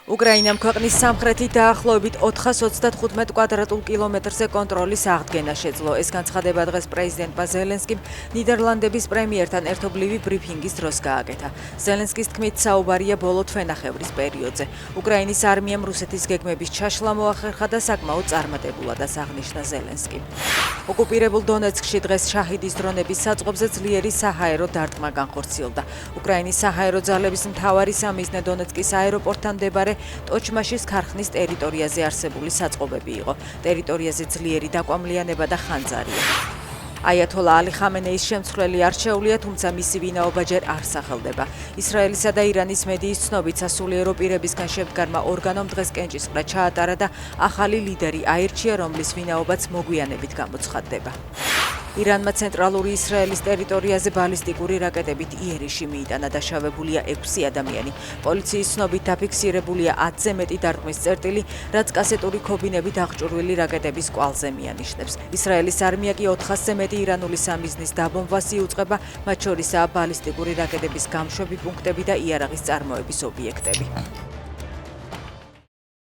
უკრაინამ ქვეყნის სამხრეთით დაახლოებით 435 კვადრატულ კილომეტრზე კონტროლის აღდგენა შეძლო. ეს განცხადება დღეს პრეზიდენტმა ზელენსკიმ ნიდერლანდების პრემიერთან ერთობლივი ბრიფინგის დროს გააკეთა. ზელენსკის თქმით, საუბარია ბოლო თვენახევრის პერიოდზე. უკრაინის არმიამ რუსეთის გეგმების ჩაშლა მოახერხა და საკმაოდ წარმატებულადაც აღნიშნა ზელენსკიმ. ოკუპირებულ დონეცკში დღეს შაჰიდის დრონების საწყობზე ძლიერი საჰაერო დარტყმა განხორციელდა. უკრაინის საჰაერო ძალების მთავარი სამიზნე დონეცკის აეროპორტთან მდებარე ტოჩმაშის ქარხნის ტერიტორიაზე არსებული საწყობები იყო. ტერიტორიაზე ძლიერი დაკვამლიანება და ხანძარია. აიათოლა ალი ხამენეის შემცვლელი არჩეულია, თუმცა მისი ვინაობა ჯერ არ სახელდება. ისრაელისა და ირანის მედიის ცნობით სასულიერო პირებისგან შემდგარმა ორგანომ დღეს კენჭისყრა ჩაატარა და ახალი ლიდერი აირჩია, რომლის ვინაობაც მოგვიანებით გამოცხადდება. ირანმა ცენტრალური ისრაელის ტერიტორიაზე ბალისტიკური რაკეტებით იერიში მიიტანა, დაშავებულია 6 ადამიანი. პოლიციის ცნობით დაფიქსირებულია 10-ზე მეტი დარტყმის წერტილი, რაც კასეტური ქობინებით აღჭურვილი რაკეტების კვალზე მიანიშნებს. ისრაელის არმია კი 400-ზე მეტი ირანული სამიზნის დაბომბვას იუწყება, მათ შორისაა ბალისტიკური რაკეტების გამშვები პუნქტები და იარაღის წარმოების ობიექტები.